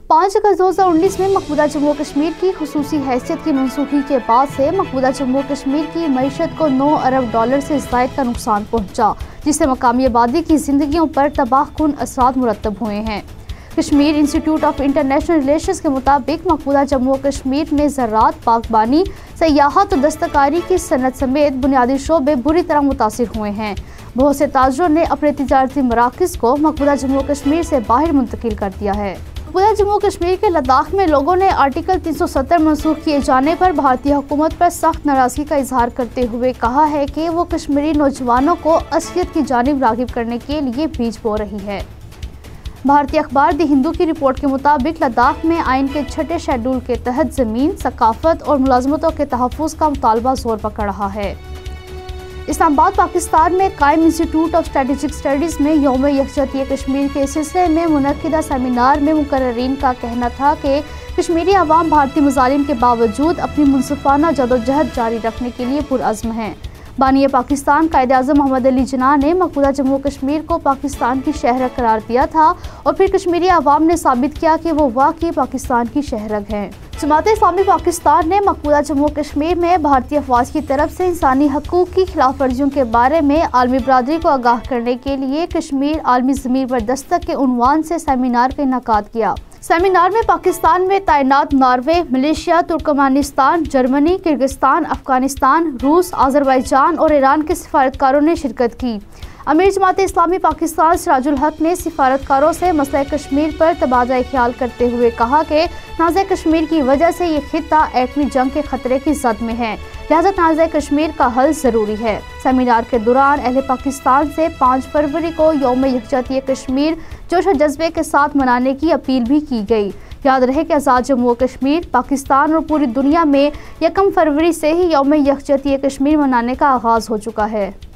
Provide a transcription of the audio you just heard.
5 अगस्त 2019 में मकबूजा जम्मू कश्मीर की खुसूसी हैसियत की मनसूखी के बाद से मकबूजा जम्मू कश्मीर की मईशत को $9 अरब से ज़ायद का नुकसान पहुंचा, जिससे मकामी आबादी की जिंदगियों पर तबाहकुन असरात मुरतब हुए हैं। Kashmir institute of international relations के मुताबिक मकबूजा जम्मू कश्मीर में ज़राअत, बागबानी, सयाहत और दस्तकारी की सनत समेत बुनियादी शोबे बुरी तरह मुतासिर हुए हैं। बहुत से ताजरों ने अपने तिजारती मराकज़ को मकबूजा जम्मू कश्मीर से बाहर मुंतकिल कर दिया है। मकबूजा जम्मू कश्मीर के लद्दाख में लोगों ने आर्टिकल 370 मनसूख किए जाने पर भारतीय हुकूमत पर सख्त नाराज़गी का इजहार करते हुए कहा है कि वो कश्मीरी नौजवानों को असलियत की जानिब राग़िब करने के लिए बीज बो रही है। भारतीय अखबार द हिंदू की रिपोर्ट के मुताबिक लद्दाख में आइन के 6 शेड्यूल के तहत ज़मीन, सकाफत और मुलाजमतों के तहफ़्फ़ुज़ का मुतालबा ज़ोर पकड़ रहा है। इस्लामाबाद, पाकिस्तान में कायम इंस्टीट्यूट ऑफ स्ट्रेटेजिक स्टडीज़ में यौम यकजहती कश्मीर के सिलसिले में मुनक्किदा सेमिनार में मुकर्ररीन का कहना था कि कश्मीरी अवाम भारतीय मज़ालिम के बावजूद अपनी मुनसिफ़ाना जदोजहद जारी रखने के लिए पुरअज़्म हैं। बानी पाकिस्तान कायद-ए-आज़म मोहम्मद अली जिन्ना ने मकबूजा जम्मू कश्मीर को पाकिस्तान की शहरक करार दिया था और फिर कश्मीरी अवाम ने साबित किया कि वो वाकई पाकिस्तान की शहरक हैं। जमात इस्लामी पाकिस्तान ने मकबूजा जम्मू कश्मीर में भारतीय अफवाज की तरफ से इंसानी हकूक़ की खिलाफ वर्जियों के बारे में आलमी बरादरी को आगाह करने के लिए कश्मीर आलमी ज़मीर पर दस्तक के उन्वान से सेमिनार का इनेकाद किया। सेमिनार में पाकिस्तान में तैनात Norway, Malaysia, Turkmenistan, Germany, Kyrgyzstan, Afghanistan, रूस, आज़रबाईजान और ईरान के सिफारतकारों ने शिरकत की। अमीर जमात इस्लामी पाकिस्तान सिराजुल हक ने सिफारतकारों से मसला कश्मीर पर तबादला ख्याल करते हुए कहा कि तनाज़ा कश्मीर की वजह से ये खित्ता एटमी जंग के खतरे की जद में है, लिहाजा तनाज़ा कश्मीर का हल ज़रूरी है। सेमिनार के दौरान अहले पाकिस्तान से 5 फरवरी को यौम यकजहती कश्मीर जोश और जज्बे के साथ मनाने की अपील भी की गई। याद रहे कि आज़ाद जम्मू कश्मीर, पाकिस्तान और पूरी दुनिया में 1 फरवरी से ही यौम यकजहती कश्मीर मनाने का आगाज़ हो चुका है।